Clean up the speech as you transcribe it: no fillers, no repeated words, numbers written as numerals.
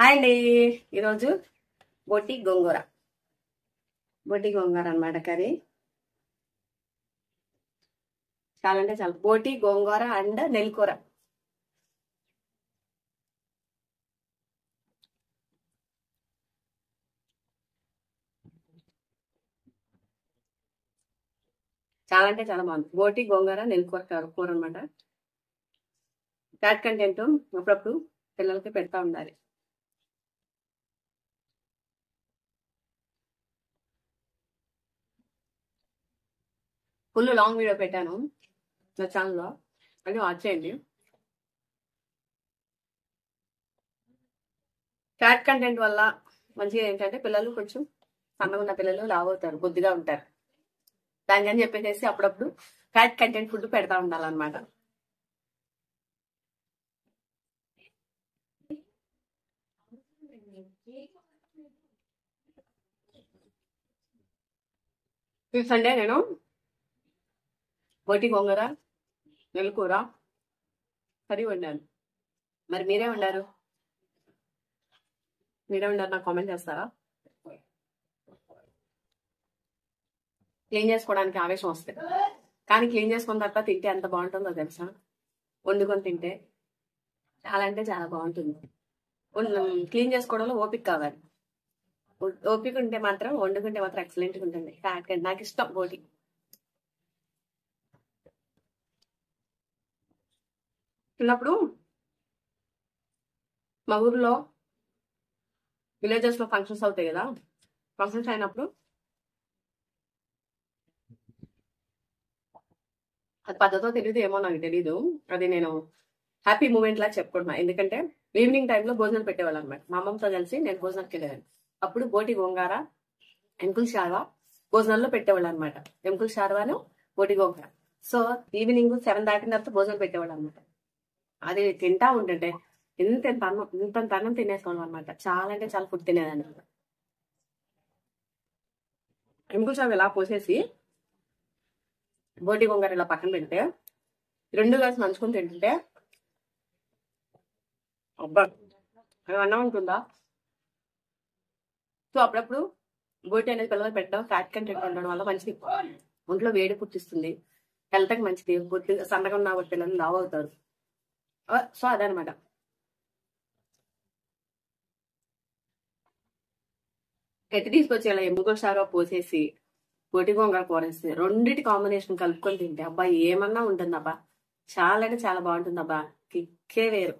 Hi అండి. ఈరోజు బొట్టి గోంగూర అనమాట కర్రీ. చాలా అంటే చాలా బోటి గోంగూర అండ్ నెల్లికూర. చాలా అంటే చాలా బాగుంది. బోటి గోంగూర నెల్లికూర కూర అనమాట. ఫ్యాట్ కంటెంట్ అప్పుడప్పుడు పిల్లలకి పెడతా ఉండాలి. ఫుల్ లాంగ్ వీడియో పెట్టాను నా ఛానల్లో, అది వాచ్ చేయండి. ఫ్యాట్ కంటెంట్ వల్ల మంచిగా ఏంటంటే పిల్లలు కొంచెం సన్నగా ఉన్న పిల్లలు లావు అవుతారు, బొద్దుగా ఉంటారు. దానికని చెప్పేసి అప్పుడప్పుడు ఫ్యాట్ కంటెంట్ ఫుడ్ పెడతా ఉండాలన్నమాట. సండే నేను బోటి గోంగూర నెల్లికూర కర్రీ వండాను. మరి మీరే వండారు నాకు కామెంట్ చేస్తారా? క్లీన్ చేసుకోవడానికి ఆవేశం వస్తుంది, కానీ క్లీన్ చేసుకున్న తర్వాత తింటే ఎంత బాగుంటుందో తెలుసా? వండుకొని తింటే చాలా అంటే చాలా బాగుంటుంది. క్లీన్ చేసుకోవడంలో ఓపిక కావాలి. ఓపిక ఉంటే మాత్రం వండుకుంటే మాత్రం ఎక్సలెంట్గా ఉంటుంది. నాకు ఇష్టం బోటి. చిన్నప్పుడు మా ఊర్లో విలేజెస్ లో ఫంక్షన్స్ అవుతాయి కదా, ఫంక్షన్స్ అయినప్పుడు అది పద్ధతో తెలియదు ఏమో నాకు తెలీదు, అది నేను హ్యాపీ మూమెంట్ లా చెప్పుకుంటున్నా. ఎందుకంటే ఈవినింగ్ టైంలో భోజనాలు పెట్టేవాళ్ళు అనమాట. మా అమ్మతో కలిసి నేను భోజనానికి వెళ్ళేదాన్ని. అప్పుడు బోటి గోంగూర ఎంకుల్ షార్వా భోజనాల్లో పెట్టేవాళ్ళు అనమాట. ఎంకుల్ షార్వాను బోటి గోంగూర. సో ఈవినింగ్ 7 దాటిన తర్వాత భోజనాలు పెట్టేవాళ్ళు అనమాట. అది తింటా ఉంటుంటే ఇంత అన్నం తినేసుకోవడం అనమాట. చాలా అంటే చాలా ఫుడ్ తినేదాన్ని. ఎంకుల్ షార్వా ఇలా పోసేసి బోటి గోంగూర ఇలా పక్కన పెడితే రెండు కలిసి నంచుకొని తింటుంటే అబ్బా అన్నం ఉంటుందా. సో అప్పుడప్పుడు బోటి అనేది పిల్లలు పెట్టడం, ఫ్యాట్ కంటెంట్ ఉండడం వల్ల మంచిది. ఒంట్లో వేడి పుట్టిస్తుంది, హెల్త్కి మంచిది. సన్నగా ఉన్న పిల్లలు లావు అవుతారు. సో అదనమాట. ఎత్తి తీసుకొచ్చి ఇలా ఎముకల షార్వా పోసేసి బోటి గోంగూర కూరేసి రెండింటి కాంబినేషన్ కలుపుకొని తింటే అబ్బా ఏమన్నా ఉంటుందబ్బా. చాలా అంటే చాలా బాగుంటుందబ్బా. కిక్కే వేరు.